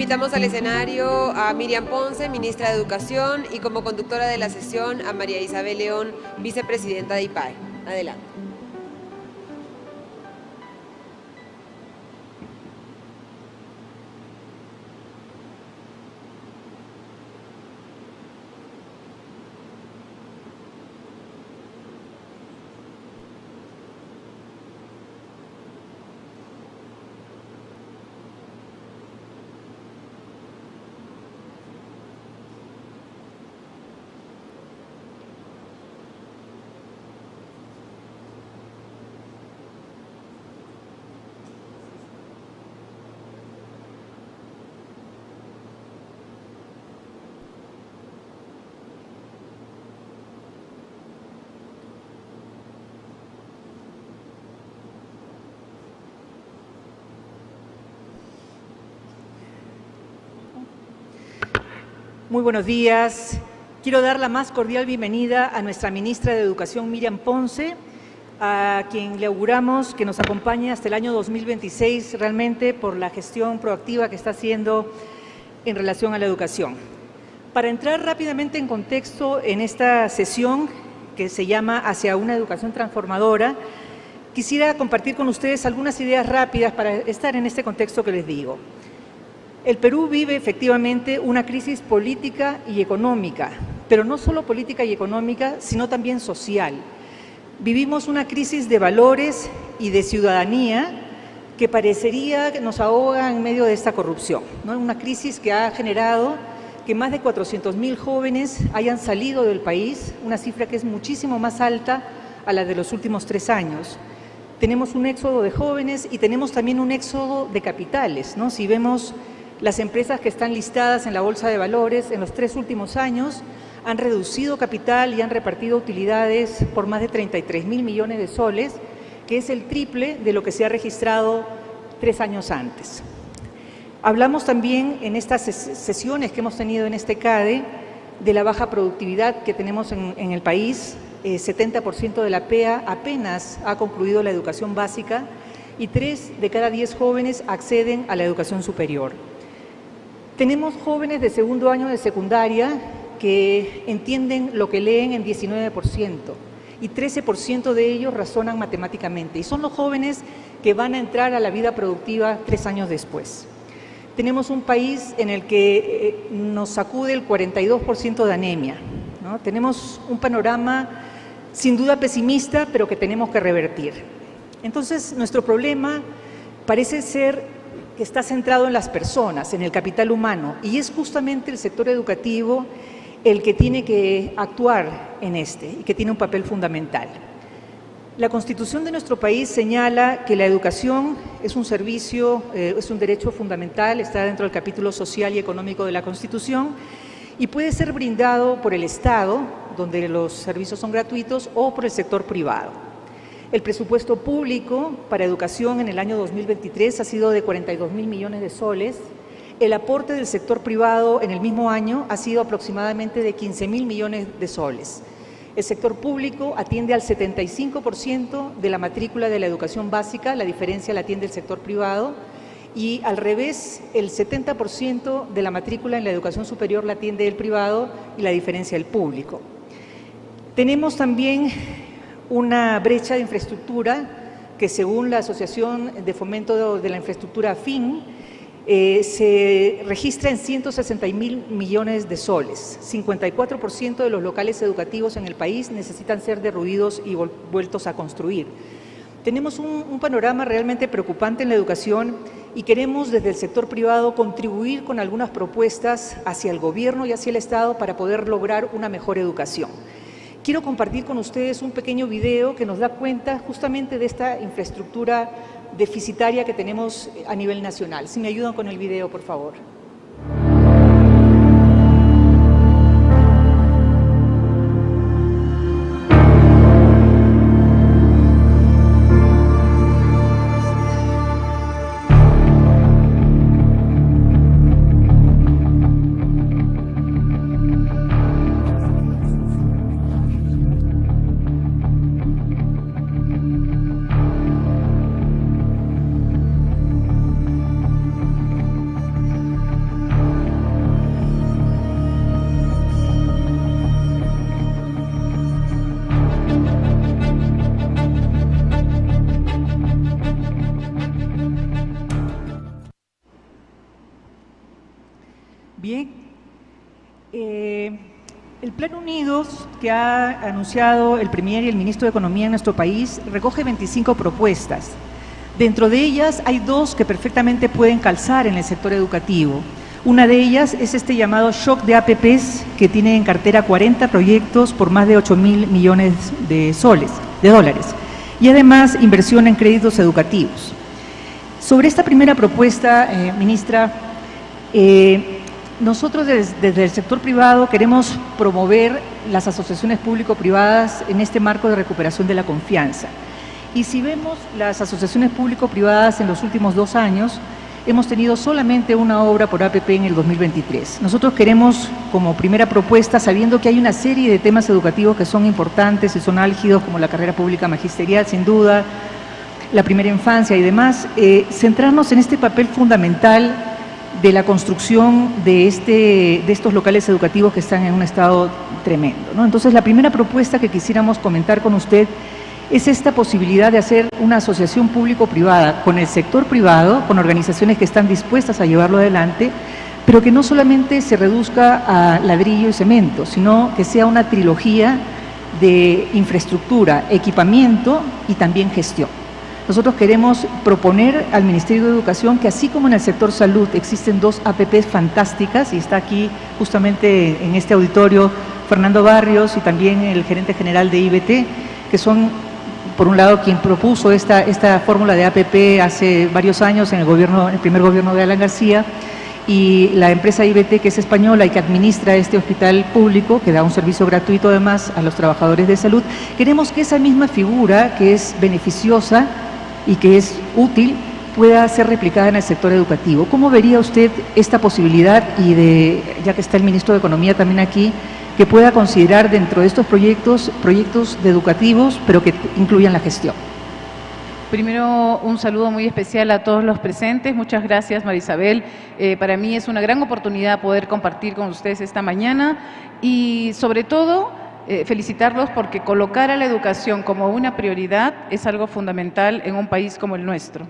Invitamos al escenario a Miriam Ponce, ministra de Educación, y como conductora de la sesión a María Isabel León, vicepresidenta de IPAE. Adelante. Muy buenos días. Quiero dar la más cordial bienvenida a nuestra ministra de Educación, Miriam Ponce, a quien le auguramos que nos acompañe hasta el año 2026 realmente por la gestión proactiva que está haciendo en relación a la educación. Para entrar rápidamente en contexto en esta sesión que se llama Hacia una educación transformadora, quisiera compartir con ustedes algunas ideas rápidas para estar en este contexto que les digo. El Perú vive efectivamente una crisis política y económica, pero no solo política y económica, sino también social. Vivimos una crisis de valores y de ciudadanía que parecería que nos ahoga en medio de esta corrupción, ¿no? Una crisis que ha generado que más de 400.000 jóvenes hayan salido del país, una cifra que es muchísimo más alta a la de los últimos 3 años. Tenemos un éxodo de jóvenes y tenemos también un éxodo de capitales, ¿no? Si vemos las empresas que están listadas en la Bolsa de Valores en los 3 últimos años han reducido capital y han repartido utilidades por más de 33.000 millones de soles, que es el triple de lo que se ha registrado 3 años antes. Hablamos también en estas sesiones que hemos tenido en este CADE de la baja productividad que tenemos en el país. 70% de la PEA apenas ha concluido la educación básica y 3 de cada 10 jóvenes acceden a la educación superior. Tenemos jóvenes de segundo año de secundaria que entienden lo que leen en 19% y 13% de ellos razonan matemáticamente. Y son los jóvenes que van a entrar a la vida productiva 3 años después. Tenemos un país en el que nos sacude el 42% de anemia, ¿no? Tenemos un panorama sin duda pesimista, pero que tenemos que revertir. Entonces, nuestro problema parece ser que está centrado en las personas, en el capital humano, y es justamente el sector educativo el que tiene que actuar en y que tiene un papel fundamental. La Constitución de nuestro país señala que la educación es un servicio, es un derecho fundamental, está dentro del capítulo social y económico de la Constitución y puede ser brindado por el Estado, donde los servicios son gratuitos, o por el sector privado. El presupuesto público para educación en el año 2023 ha sido de 42.000 millones de soles. El aporte del sector privado en el mismo año ha sido aproximadamente de 15.000 millones de soles. El sector público atiende al 75% de la matrícula de la educación básica, la diferencia la atiende el sector privado, y al revés, el 70% de la matrícula en la educación superior la atiende el privado y la diferencia el público. Tenemos también una brecha de infraestructura que, según la Asociación de Fomento de la Infraestructura AFIN, se registra en 160.000 millones de soles. 54% de los locales educativos en el país necesitan ser derruidos y vueltos a construir. Tenemos un panorama realmente preocupante en la educación y queremos desde el sector privado contribuir con algunas propuestas hacia el gobierno y hacia el Estado para poder lograr una mejor educación. Quiero compartir con ustedes un pequeño video que nos da cuenta justamente de esta infraestructura deficitaria que tenemos a nivel nacional. Si me ayudan con el video, por favor. Bien. El Plan Unidos que ha anunciado el Premier y el Ministro de Economía en nuestro país recoge 25 propuestas. Dentro de ellas hay 2 que perfectamente pueden calzar en el sector educativo. Una de ellas es este llamado shock de APPs, que tiene en cartera 40 proyectos por más de 8.000 millones de dólares. Y además inversión en créditos educativos. Sobre esta primera propuesta, ministra, nosotros desde el sector privado queremos promover las asociaciones público-privadas en este marco de recuperación de la confianza. Y si vemos las asociaciones público-privadas en los últimos 2 años, hemos tenido solamente una obra por APP en el 2023. Nosotros queremos, como primera propuesta, sabiendo que hay una serie de temas educativos que son importantes y son álgidos, como la carrera pública magisterial, sin duda, la primera infancia y demás, centrarnos en este papel fundamental de la construcción de estos locales educativos que están en un estado tremendo, ¿no? Entonces, la primera propuesta que quisiéramos comentar con usted es esta posibilidad de hacer una asociación público-privada con el sector privado, con organizaciones que están dispuestas a llevarlo adelante, pero que no solamente se reduzca a ladrillo y cemento, sino que sea una trilogía de infraestructura, equipamiento y también gestión. Nosotros queremos proponer al Ministerio de Educación que, así como en el sector salud existen 2 APPs fantásticas, y está aquí justamente en este auditorio Fernando Barrios y también el gerente general de IBT, que son, por un lado, quien propuso esta fórmula de APP hace varios años en el primer gobierno de Alan García, y la empresa IBT, que es española y que administra este hospital público, que da un servicio gratuito además a los trabajadores de salud. Queremos que esa misma figura, que es beneficiosa y que es útil, pueda ser replicada en el sector educativo. ¿Cómo vería usted esta posibilidad, y ya que está el ministro de Economía también aquí, que pueda considerar dentro de estos proyectos educativos, pero que incluyan la gestión? Primero, un saludo muy especial a todos los presentes. Muchas gracias, María Isabel. Para mí es una gran oportunidad poder compartir con ustedes esta mañana y, sobre todo, felicitarlos porque colocar a la educación como una prioridad es algo fundamental en un país como el nuestro.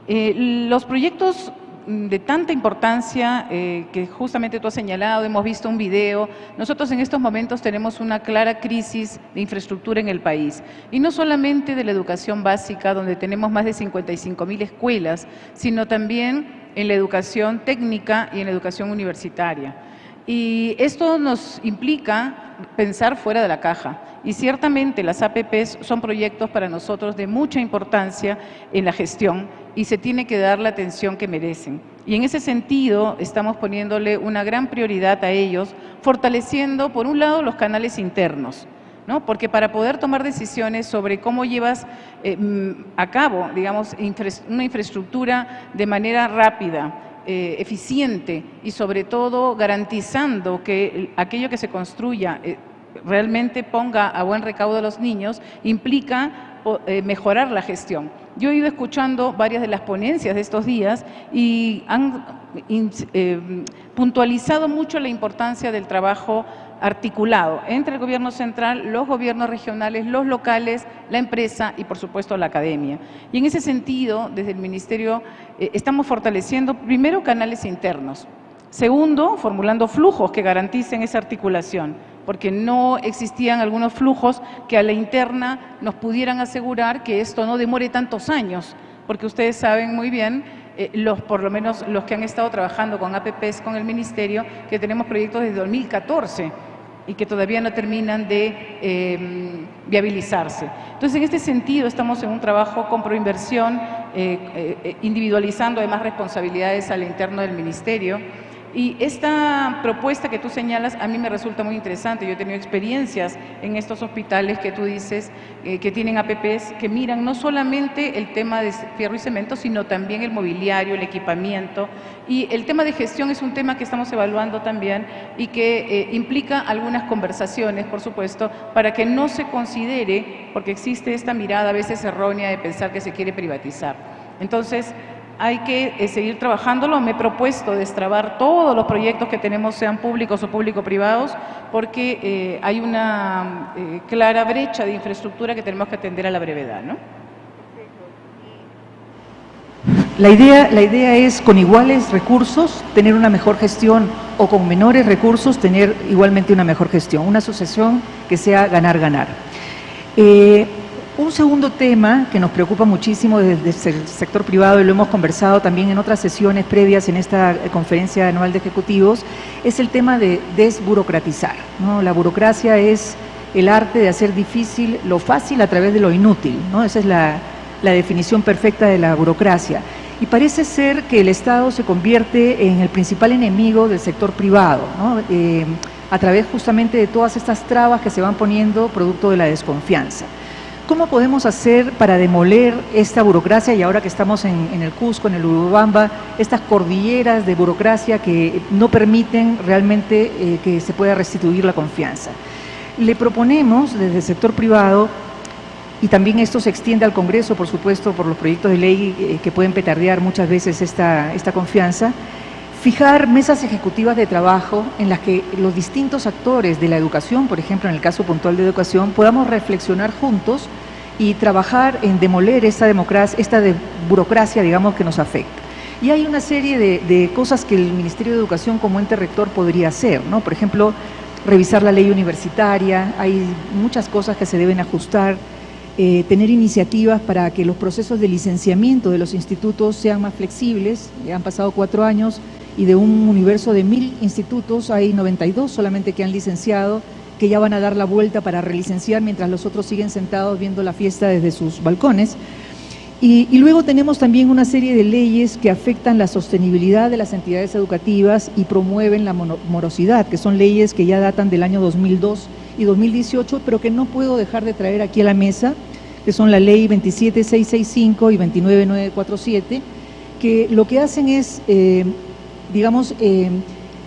Los proyectos de tanta importancia que justamente tú has señalado, hemos visto un video, nosotros en estos momentos tenemos una clara crisis de infraestructura en el país, y no solamente de la educación básica, donde tenemos más de 55.000 escuelas, sino también en la educación técnica y en la educación universitaria. Y esto nos implica pensar fuera de la caja. Y ciertamente las APPs son proyectos para nosotros de mucha importancia en la gestión y se tiene que dar la atención que merecen. Y en ese sentido estamos poniéndole una gran prioridad a ellos, fortaleciendo por un lado los canales internos, ¿no? Porque para poder tomar decisiones sobre cómo llevas a cabo, digamos, una infraestructura de manera rápida, eficiente y sobre todo garantizando que aquello que se construya realmente ponga a buen recaudo a los niños, implica mejorar la gestión. Yo he ido escuchando varias de las ponencias de estos días y han puntualizado mucho la importancia del trabajo articulado entre el gobierno central, los gobiernos regionales, los locales, la empresa y, por supuesto, la academia. Y en ese sentido, desde el Ministerio estamos fortaleciendo, primero, canales internos. Segundo, formulando flujos que garanticen esa articulación, porque no existían algunos flujos que a la interna nos pudieran asegurar que esto no demore tantos años, porque ustedes saben muy bien, por lo menos los que han estado trabajando con APPs con el Ministerio, que tenemos proyectos desde 2014 y que todavía no terminan de viabilizarse. Entonces, en este sentido, estamos en un trabajo con proinversión, individualizando además responsabilidades al interno del Ministerio. Y esta propuesta que tú señalas a mí me resulta muy interesante. Yo he tenido experiencias en estos hospitales que tú dices que tienen APPs que miran no solamente el tema de fierro y cemento, sino también el mobiliario, el equipamiento. Y el tema de gestión es un tema que estamos evaluando también y que implica algunas conversaciones, por supuesto, para que no se considere, porque existe esta mirada a veces errónea de pensar que se quiere privatizar. Entonces, hay que seguir trabajándolo. Me he propuesto destrabar todos los proyectos que tenemos, sean públicos o público-privados, porque hay una clara brecha de infraestructura que tenemos que atender a la brevedad, ¿no? La idea es, con iguales recursos, tener una mejor gestión o con menores recursos tener igualmente una mejor gestión, una asociación que sea ganar-ganar. Un segundo tema que nos preocupa muchísimo desde el sector privado, y lo hemos conversado también en otras sesiones previas en esta conferencia anual de ejecutivos, es el tema de desburocratizar, ¿no? La burocracia es el arte de hacer difícil lo fácil a través de lo inútil, ¿no? Esa es la definición perfecta de la burocracia. Y parece ser que el Estado se convierte en el principal enemigo del sector privado, ¿no? A través justamente de todas estas trabas que se van poniendo producto de la desconfianza. ¿Cómo podemos hacer para demoler esta burocracia? Y ahora que estamos en el Cusco, en el Urubamba, estas cordilleras de burocracia que no permiten realmente que se pueda restituir la confianza. Le proponemos desde el sector privado, y también esto se extiende al Congreso, por supuesto, por los proyectos de ley que pueden petardear muchas veces esta confianza, fijar mesas ejecutivas de trabajo en las que los distintos actores de la educación, por ejemplo, en el caso puntual de educación, podamos reflexionar juntos y trabajar en demoler esta burocracia, digamos, que nos afecta. Y hay una serie de cosas que el Ministerio de Educación como ente rector podría hacer, ¿no? Por ejemplo, revisar la ley universitaria, hay muchas cosas que se deben ajustar, tener iniciativas para que los procesos de licenciamiento de los institutos sean más flexibles. Han pasado 4 años y de un universo de 1000 institutos hay 92 solamente que han licenciado, que ya van a dar la vuelta para relicenciar mientras los otros siguen sentados viendo la fiesta desde sus balcones. Y luego tenemos también una serie de leyes que afectan la sostenibilidad de las entidades educativas y promueven la morosidad, que son leyes que ya datan del año 2002 y 2018, pero que no puedo dejar de traer aquí a la mesa, que son la ley 27665 y 29947, que lo que hacen es,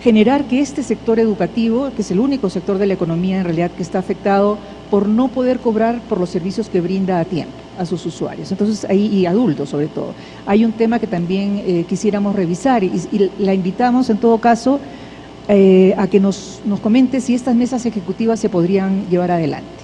generar que este sector educativo, que es el único sector de la economía en realidad que está afectado por no poder cobrar por los servicios que brinda a tiempo a sus usuarios, entonces ahí, y adultos sobre todo. Hay un tema que también quisiéramos revisar y la invitamos en todo caso a que nos comente si estas mesas ejecutivas se podrían llevar adelante.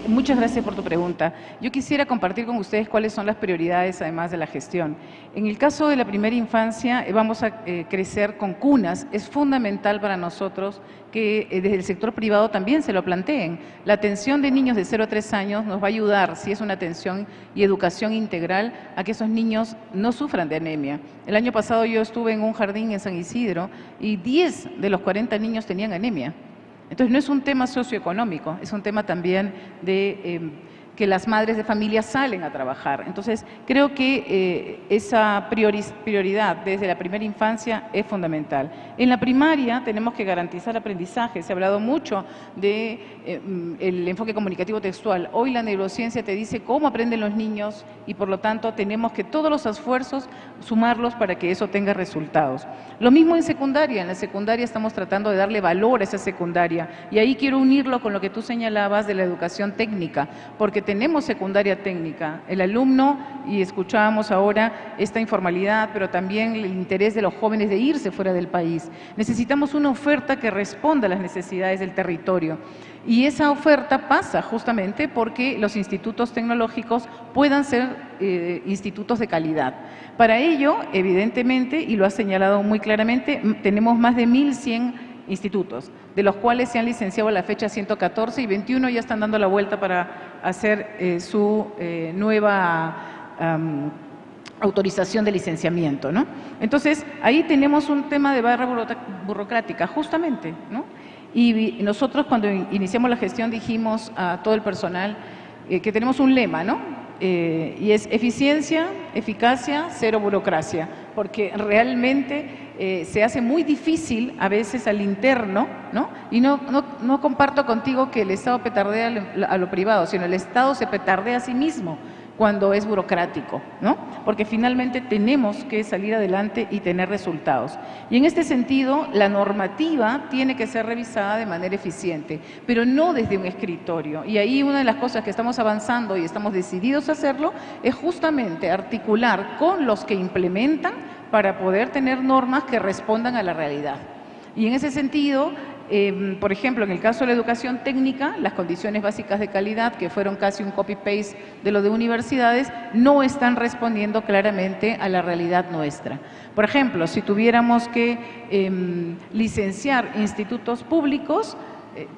Muchas gracias por tu pregunta. Yo quisiera compartir con ustedes cuáles son las prioridades además de la gestión. En el caso de la primera infancia vamos a crecer con cunas. Es fundamental para nosotros que desde el sector privado también se lo planteen. La atención de niños de 0 a 3 años nos va a ayudar, si es una atención y educación integral, a que esos niños no sufran de anemia. El año pasado yo estuve en un jardín en San Isidro y 10 de los 40 niños tenían anemia. Entonces no es un tema socioeconómico, es un tema también de que las madres de familia salen a trabajar. Entonces creo que esa prioridad desde la primera infancia es fundamental. En la primaria tenemos que garantizar aprendizaje. Se ha hablado mucho de el enfoque comunicativo textual. Hoy la neurociencia te dice cómo aprenden los niños y por lo tanto tenemos que todos los esfuerzos sumarlos para que eso tenga resultados. Lo mismo en secundaria. En la secundaria estamos tratando de darle valor a esa secundaria y ahí quiero unirlo con lo que tú señalabas de la educación técnica, porque tenemos secundaria técnica. El alumno, y escuchábamos ahora esta informalidad, pero también el interés de los jóvenes de irse fuera del país. Necesitamos una oferta que responda a las necesidades del territorio. Y esa oferta pasa justamente porque los institutos tecnológicos puedan ser institutos de calidad. Para ello, evidentemente, y lo ha señalado muy claramente, tenemos más de 1100 institutos, de los cuales se han licenciado a la fecha 114 y 21 ya están dando la vuelta para hacer su nueva autorización de licenciamiento, ¿no? Entonces, ahí tenemos un tema de barra burocrática, justamente, ¿no? Y nosotros cuando iniciamos la gestión dijimos a todo el personal que tenemos un lema, ¿no? Y es eficiencia, eficacia, cero burocracia, porque realmente se hace muy difícil a veces al interno, ¿no? Y no comparto contigo que el Estado petardea a lo privado, sino el Estado se petardea a sí mismo cuando es burocrático, ¿no? Porque finalmente tenemos que salir adelante y tener resultados. Y en este sentido, la normativa tiene que ser revisada de manera eficiente, pero no desde un escritorio. Y ahí una de las cosas que estamos avanzando y estamos decididos a hacerlo es justamente articular con los que implementan para poder tener normas que respondan a la realidad. Y en ese sentido, Por ejemplo, en el caso de la educación técnica, las condiciones básicas de calidad, que fueron casi un copy-paste de lo de universidades, no están respondiendo claramente a la realidad nuestra. Por ejemplo, si tuviéramos que licenciar institutos públicos,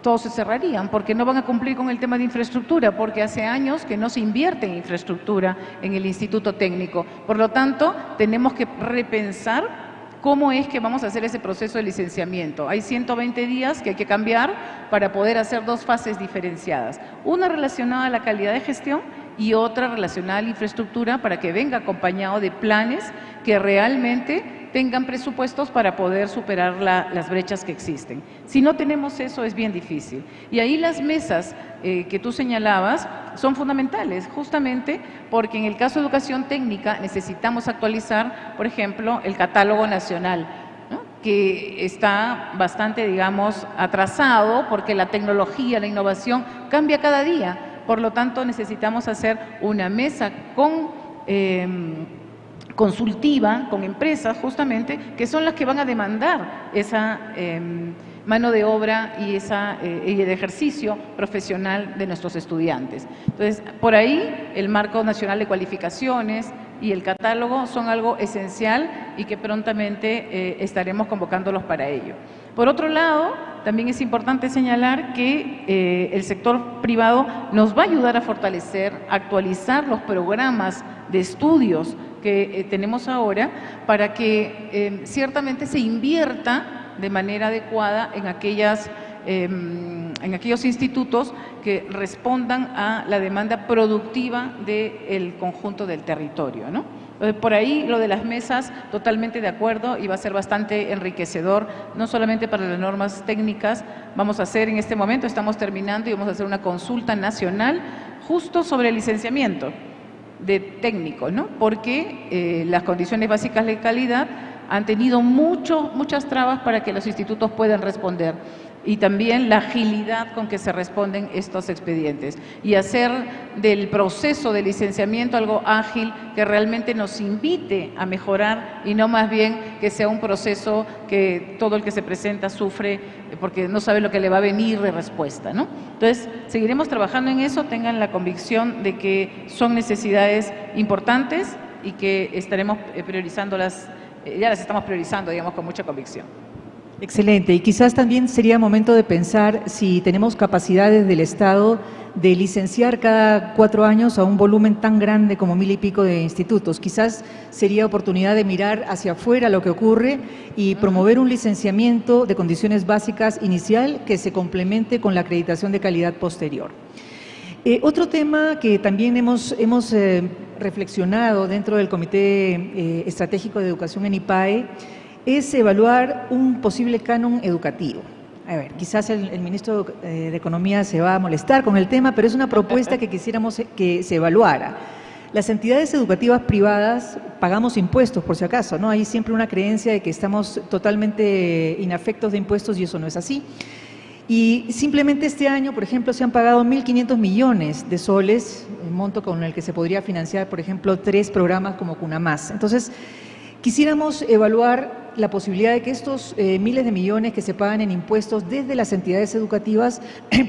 todos se cerrarían porque no van a cumplir con el tema de infraestructura, porque hace años que no se invierte en infraestructura en el Instituto Técnico. Por lo tanto, tenemos que repensar cómo es que vamos a hacer ese proceso de licenciamiento. Hay 120 días que hay que cambiar para poder hacer dos fases diferenciadas. Una relacionada a la calidad de gestión y otra relacionada a la infraestructura para que venga acompañado de planes que realmente tengan presupuestos para poder superar las brechas que existen. Si no tenemos eso, es bien difícil. Y ahí las mesas que tú señalabas son fundamentales, justamente porque en el caso de educación técnica necesitamos actualizar, por ejemplo, el catálogo nacional, ¿no?, que está bastante, digamos, atrasado porque la tecnología, la innovación cambia cada día. Por lo tanto, necesitamos hacer una mesa consultiva con empresas justamente que son las que van a demandar esa mano de obra y el ejercicio profesional de nuestros estudiantes. Entonces, por ahí el Marco Nacional de Cualificaciones y el catálogo son algo esencial y que prontamente estaremos convocándolos para ello. Por otro lado, también es importante señalar que el sector privado nos va a ayudar a fortalecer, actualizar los programas de estudios que tenemos ahora para que ciertamente se invierta de manera adecuada en aquellos institutos que respondan a la demanda productiva del conjunto del territorio, ¿no? Por ahí lo de las mesas, totalmente de acuerdo, y va a ser bastante enriquecedor, no solamente para las normas técnicas. Vamos a hacer en este momento, estamos terminando y vamos a hacer una consulta nacional justo sobre el licenciamiento de técnicos, ¿no? Porque las condiciones básicas de calidad han tenido muchas trabas para que los institutos puedan responder, y también la agilidad con que se responden estos expedientes, y hacer del proceso de licenciamiento algo ágil que realmente nos invite a mejorar y no más bien que sea un proceso que todo el que se presenta sufre porque no sabe lo que le va a venir de respuesta, ¿no? Entonces, seguiremos trabajando en eso, tengan la convicción de que son necesidades importantes y que estaremos priorizándolas, ya las estamos priorizando, digamos, con mucha convicción. Excelente. Y quizás también sería momento de pensar si tenemos capacidades del Estado de licenciar cada 4 años a un volumen tan grande como 1000 y pico de institutos. Quizás sería oportunidad de mirar hacia afuera lo que ocurre y promover un licenciamiento de condiciones básicas inicial que se complemente con la acreditación de calidad posterior. Otro tema que también hemos reflexionado dentro del Comité Estratégico de Educación en IPAE es evaluar un posible canon educativo. A ver, quizás el ministro de Economía se va a molestar con el tema, pero es una propuesta que quisiéramos que se evaluara. Las entidades educativas privadas pagamos impuestos, por si acaso, ¿no? Hay siempre una creencia de que estamos totalmente inafectos de impuestos y eso no es así. Y simplemente este año, por ejemplo, se han pagado 1.500 millones de soles, el monto con el que se podría financiar, por ejemplo, 3 programas como CUNAMás. Entonces, quisiéramos evaluar la posibilidad de que estos miles de millones que se pagan en impuestos desde las entidades educativas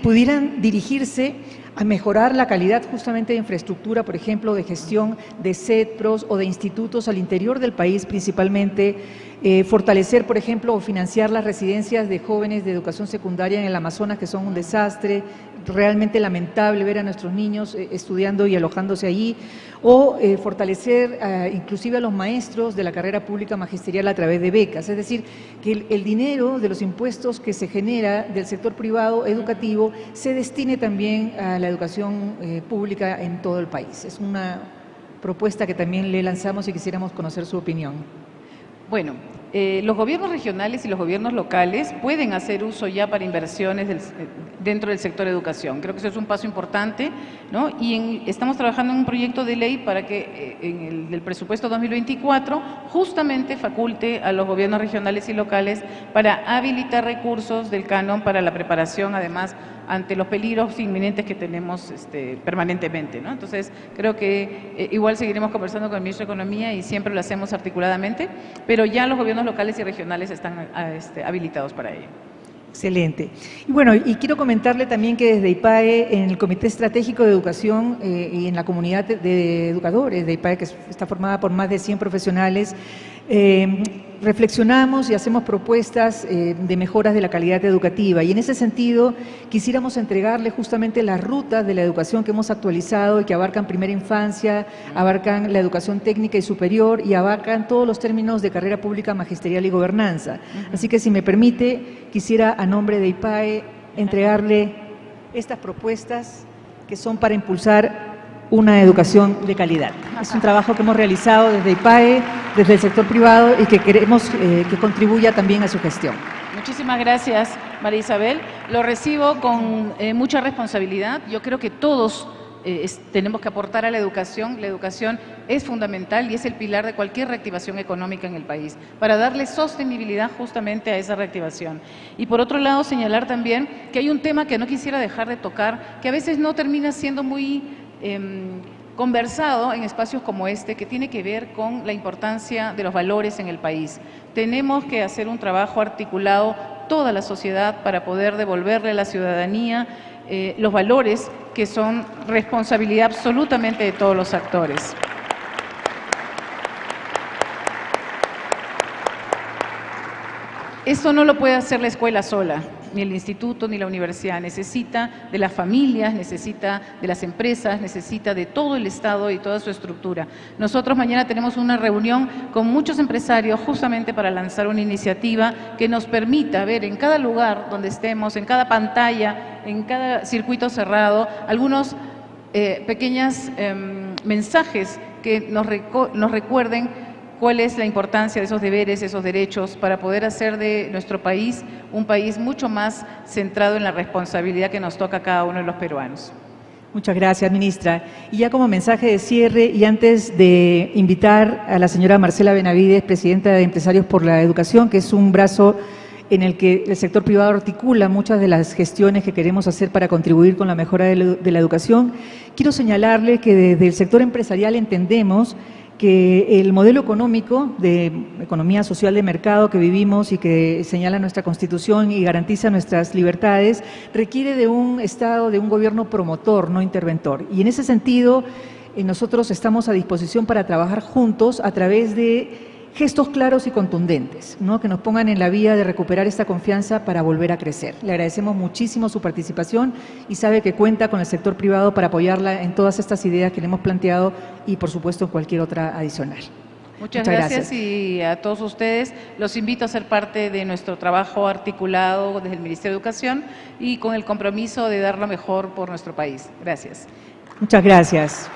pudieran dirigirse a mejorar la calidad justamente de infraestructura, por ejemplo, de gestión de CEDPROS o de institutos al interior del país principalmente, fortalecer, por ejemplo, o financiar las residencias de jóvenes de educación secundaria en el Amazonas, que son un desastre, realmente lamentable ver a nuestros niños estudiando y alojándose allí, o fortalecer inclusive a los maestros de la carrera pública magisterial a través de becas, es decir, que el dinero de los impuestos que se genera del sector privado educativo se destine también a la educación pública en todo el país. Es una propuesta que también le lanzamos y quisiéramos conocer su opinión. Bueno, los gobiernos regionales y los gobiernos locales pueden hacer uso ya para inversiones dentro del sector educación. Creo que eso es un paso importante, ¿no? Y estamos trabajando en un proyecto de ley para que en el presupuesto 2024 justamente faculte a los gobiernos regionales y locales para habilitar recursos del canon para la preparación, además, ante los peligros inminentes que tenemos permanentemente, ¿no? Entonces, creo que igual seguiremos conversando con el ministro de Economía y siempre lo hacemos articuladamente, pero ya los gobiernos locales y regionales están habilitados para ello. Excelente. Y bueno, y quiero comentarle también que desde IPAE, en el Comité Estratégico de Educación y en la comunidad de educadores de IPAE, que está formada por más de 100 profesionales, reflexionamos y hacemos propuestas de mejoras de la calidad educativa. Y en ese sentido, quisiéramos entregarle justamente las rutas de la educación que hemos actualizado y que abarcan primera infancia, abarcan la educación técnica y superior y abarcan todos los términos de carrera pública, magisterial y gobernanza. Así que, si me permite, quisiera a nombre de IPAE entregarle estas propuestas que son para impulsar una educación de calidad. Es un trabajo que hemos realizado desde IPAE, desde el sector privado y que queremos que contribuya también a su gestión. Muchísimas gracias, María Isabel. Lo recibo con mucha responsabilidad. Yo creo que todos tenemos que aportar a la educación. La educación es fundamental y es el pilar de cualquier reactivación económica en el país, para darle sostenibilidad justamente a esa reactivación. Y por otro lado, señalar también que hay un tema que no quisiera dejar de tocar, que a veces no termina siendo muy conversado en espacios como este, que tiene que ver con la importancia de los valores en el país. Tenemos que hacer un trabajo articulado toda la sociedad para poder devolverle a la ciudadanía los valores que son responsabilidad absolutamente de todos los actores. Esto no lo puede hacer la escuela sola, ni el instituto, ni la universidad. Necesita de las familias, necesita de las empresas, necesita de todo el Estado y toda su estructura. Nosotros mañana tenemos una reunión con muchos empresarios justamente para lanzar una iniciativa que nos permita ver en cada lugar donde estemos, en cada pantalla, en cada circuito cerrado, algunos pequeños mensajes que nos recuerden cuál es la importancia de esos deberes, esos derechos, para poder hacer de nuestro país un país mucho más centrado en la responsabilidad que nos toca a cada uno de los peruanos. Muchas gracias, ministra. Y ya como mensaje de cierre, y antes de invitar a la señora Marcela Benavides, presidenta de Empresarios por la Educación, que es un brazo en el que el sector privado articula muchas de las gestiones que queremos hacer para contribuir con la mejora de la educación, quiero señalarle que desde el sector empresarial entendemos que el modelo económico de economía social de mercado que vivimos y que señala nuestra Constitución y garantiza nuestras libertades requiere de un Estado, de un gobierno promotor, no interventor. Y en ese sentido, nosotros estamos a disposición para trabajar juntos a través de gestos claros y contundentes, ¿no?, que nos pongan en la vía de recuperar esta confianza para volver a crecer. Le agradecemos muchísimo su participación y sabe que cuenta con el sector privado para apoyarla en todas estas ideas que le hemos planteado y, por supuesto, en cualquier otra adicional. Muchas gracias y a todos ustedes los invito a ser parte de nuestro trabajo articulado desde el Ministerio de Educación y con el compromiso de dar lo mejor por nuestro país. Gracias. Muchas gracias.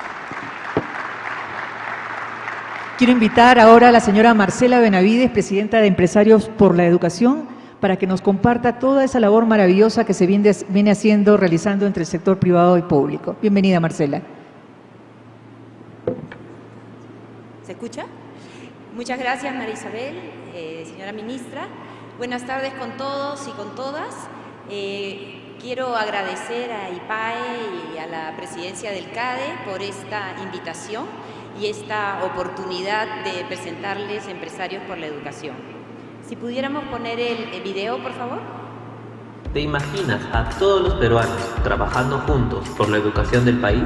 Quiero invitar ahora a la señora Marcela Benavides, presidenta de Empresarios por la Educación, para que nos comparta toda esa labor maravillosa que se viene haciendo, realizando entre el sector privado y público. Bienvenida, Marcela. ¿Se escucha? Muchas gracias, María Isabel, señora ministra. Buenas tardes con todos y con todas. Quiero agradecer a IPAE y a la presidencia del CADE por esta invitación y esta oportunidad de presentarles Empresarios por la Educación. Si pudiéramos poner el video, por favor. ¿Te imaginas a todos los peruanos trabajando juntos por la educación del país?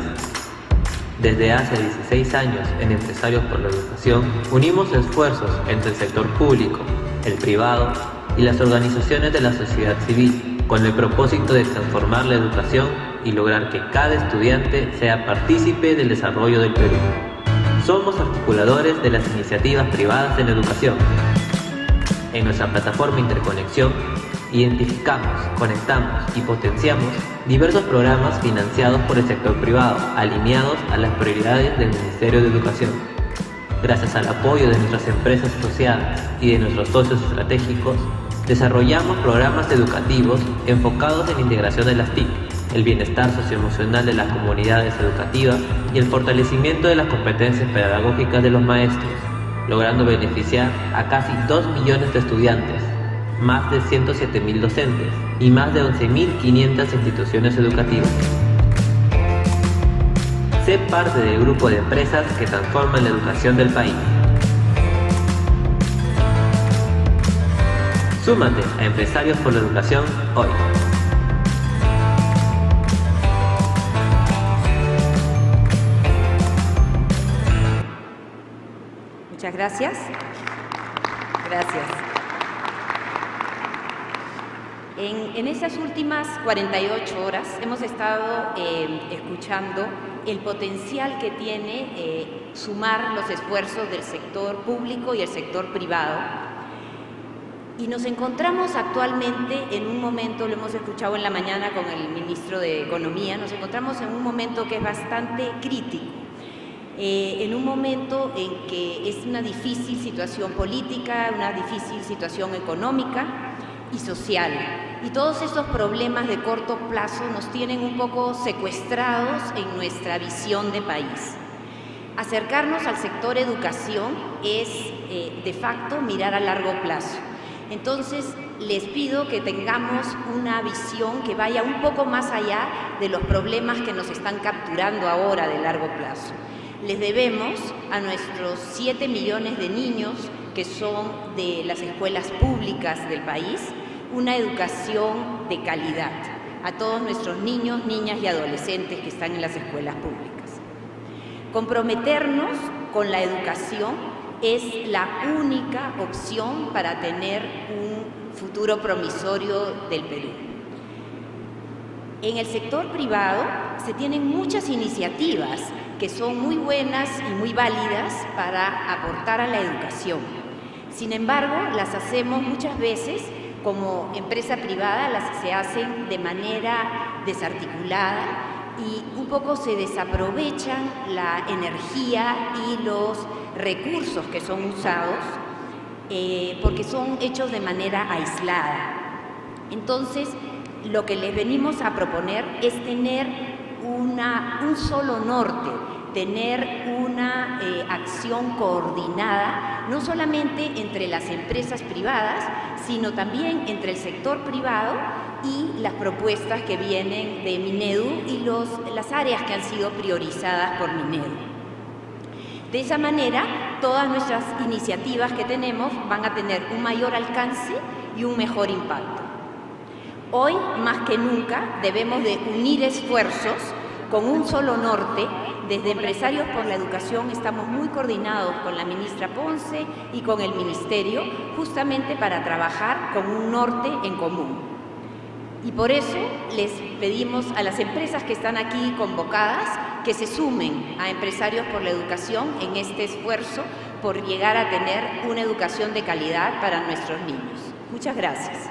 Desde hace 16 años en Empresarios por la Educación unimos esfuerzos entre el sector público, el privado y las organizaciones de la sociedad civil con el propósito de transformar la educación y lograr que cada estudiante sea partícipe del desarrollo del Perú. Somos articuladores de las iniciativas privadas en educación. En nuestra plataforma Interconexión, identificamos, conectamos y potenciamos diversos programas financiados por el sector privado, alineados a las prioridades del Ministerio de Educación. Gracias al apoyo de nuestras empresas asociadas y de nuestros socios estratégicos, desarrollamos programas educativos enfocados en la integración de las TIC, el bienestar socioemocional de las comunidades educativas y el fortalecimiento de las competencias pedagógicas de los maestros, logrando beneficiar a casi 2 millones de estudiantes, más de 107.000 docentes y más de 11.500 instituciones educativas. Sé parte del grupo de empresas que transforman la educación del país. Súmate a Empresarios por la Educación hoy. Muchas gracias. Gracias. En estas últimas 48 horas hemos estado escuchando el potencial que tiene sumar los esfuerzos del sector público y el sector privado. Y nos encontramos actualmente en un momento, lo hemos escuchado en la mañana con el ministro de Economía, nos encontramos en un momento que es bastante crítico. En un momento en que es una difícil situación política, una difícil situación económica y social. Y todos estos problemas de corto plazo nos tienen un poco secuestrados en nuestra visión de país. Acercarnos al sector educación es, de facto, mirar a largo plazo. Entonces, les pido que tengamos una visión que vaya un poco más allá de los problemas que nos están capturando ahora de largo plazo. Les debemos a nuestros 7 millones de niños que son de las escuelas públicas del país una educación de calidad a todos nuestros niños, niñas y adolescentes que están en las escuelas públicas. Comprometernos con la educación es la única opción para tener un futuro promisorio del Perú. En el sector privado se tienen muchas iniciativas que son muy buenas y muy válidas para aportar a la educación. Sin embargo, las hacemos muchas veces como empresa privada, se hacen de manera desarticulada y un poco se desaprovechan la energía y los recursos que son usados porque son hechos de manera aislada. Entonces, lo que les venimos a proponer es tener un solo norte, tener una acción coordinada, no solamente entre las empresas privadas, sino también entre el sector privado y las propuestas que vienen de Minedu y las áreas que han sido priorizadas por Minedu. De esa manera, todas nuestras iniciativas que tenemos van a tener un mayor alcance y un mejor impacto. Hoy, más que nunca, debemos de unir esfuerzos con un solo norte. Desde Empresarios por la Educación estamos muy coordinados con la ministra Ponce y con el Ministerio, justamente para trabajar con un norte en común. Y por eso les pedimos a las empresas que están aquí convocadas que se sumen a Empresarios por la Educación en este esfuerzo por llegar a tener una educación de calidad para nuestros niños. Muchas gracias.